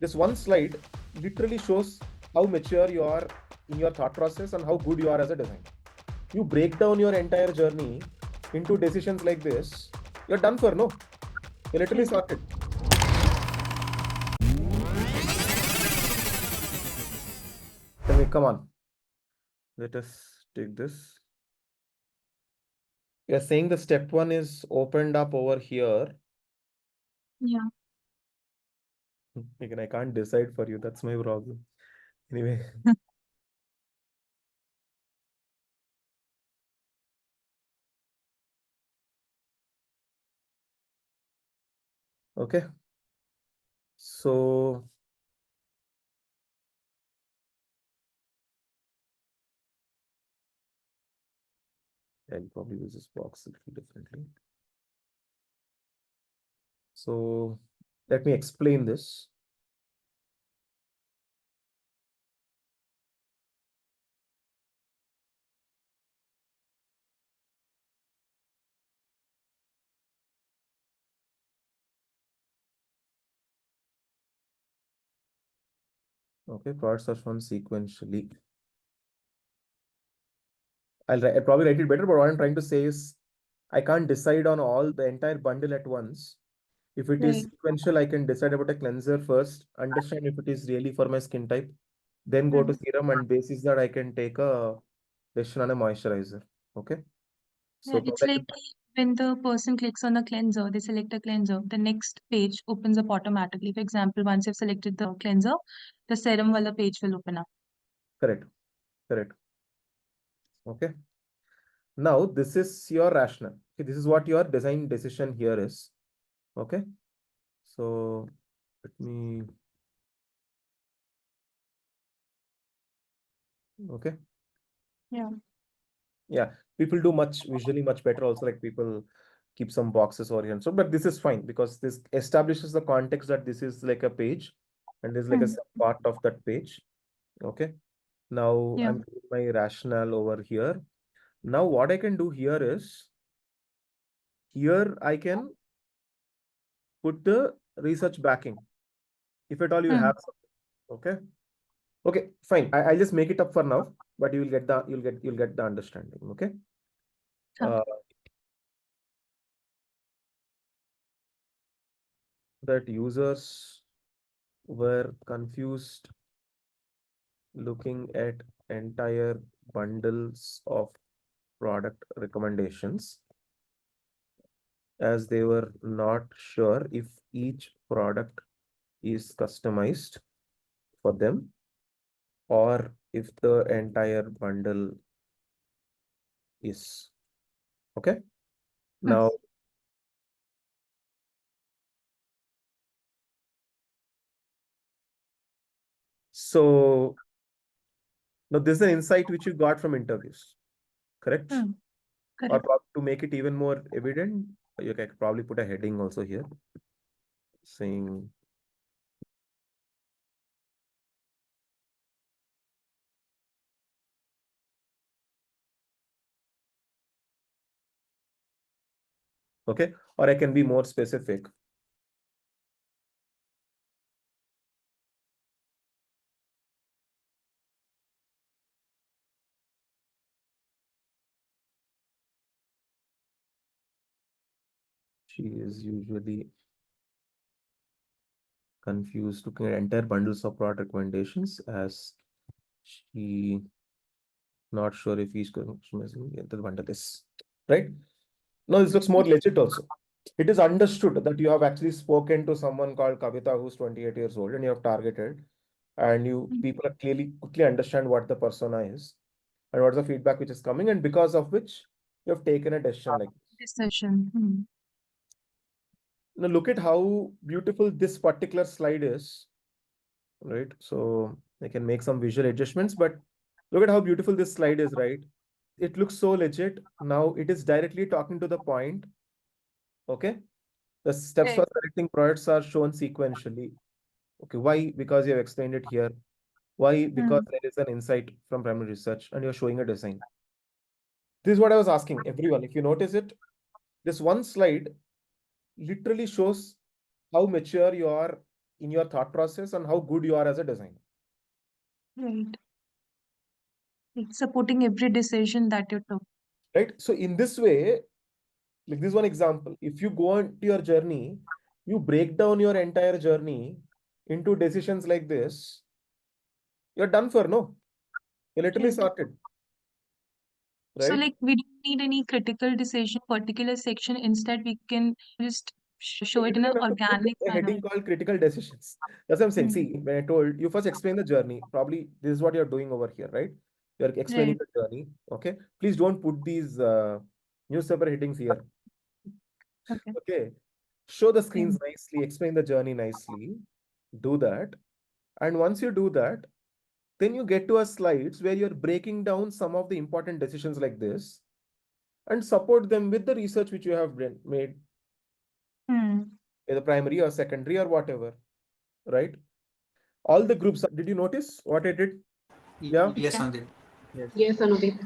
This one slide literally shows how mature you are in your thought process and how good you are as a designer. You break down your entire journey into decisions like this, you're done for, no? You're literally sorted. Come on. Let us take this. You're saying the step one is opened up over here. Yeah. Again, I can't decide for you. That's my problem. Anyway. Okay. So I'll probably use this box a little differently. So let me explain this. Okay, products are shown sequentially. I'll probably write it better, but what I'm trying to say is I can't decide on all the entire bundle at once. If it is Right. sequential, I can decide about a cleanser first, understand if it is really for my skin type, then go to serum, and basis that I can take a decision on a moisturizer. Okay. Yeah, So it's like when the person clicks on a cleanser, they select a cleanser, the next page opens up automatically. For example, once you've selected the cleanser, the serum wala page will open up. correct, correct. Okay. Now this is your rationale. Okay, this is what your design decision here is. Okay. So let me. Okay. Yeah. Yeah, people do much visually much better also, like people keep some boxes over here and so, but this is fine because this establishes the context that this is like a page and there's like a part of that page. Okay, now Yeah. I'm doing my rationale over here. Now what I can do here is, here I can put the research backing if at all you have something. Okay, okay, fine. I'll just make it up for now, but you will get the you'll get the understanding. Okay. Huh. That users were confused looking at entire bundles of product recommendations, as they were not sure if each product is customized for them or if the entire bundle is. Okay. Now, so now this is an insight which you got from interviews, correct? Or Correct. to make it even more evident, you can probably put a heading also here saying okay, or I can be more specific. She is usually confused looking at entire bundles of product recommendations, as she not sure if he's customizing the bundle is right. Now this looks more legit also. It is understood that you have actually spoken to someone called Kavita who's 28 years old and you have targeted, and you people are clearly quickly understand what the persona is and what's the feedback which is coming, and because of which you have taken a decision like this. Decision. Now look at how beautiful this particular slide is, right? So I can make some visual adjustments, but look at how beautiful this slide is, right? It looks so legit. Now it is directly talking to the point. Okay. The steps for Right. selecting products are shown sequentially. Okay. Why? Because you have explained it here. Why? Because there is an insight from primary research and you're showing a design. This is what I was asking everyone. If you notice it, this one slide literally shows how mature you are in your thought process and how good you are as a designer. Right. Like supporting every decision that you took. Right? So in this way, like this one example, if you go on to your journey, you break down your entire journey into decisions like this, you're done for, no? You're literally Right. sorted, So right? like we don't need any critical decision particular section. Instead, we can just show You it don't in an even have to put organic a manner. heading called critical decisions. That's what I'm saying. Hmm. See, when I told you first explain the journey, probably this is what you're doing over here, right? You're explaining Right. the journey. Okay. Please don't put these newspaper headings here. Okay. Okay. Show the screens Fine. nicely, explain the journey nicely. Do that. And once you do that, then you get to a slides where you're breaking down some of the important decisions like this and support them with the research which you have made, Hmm. either primary or secondary or whatever, right? All the groups. Did you notice what I did? Yeah. Yes, Yeah. Sandeep. Yes. Yes, Anudip.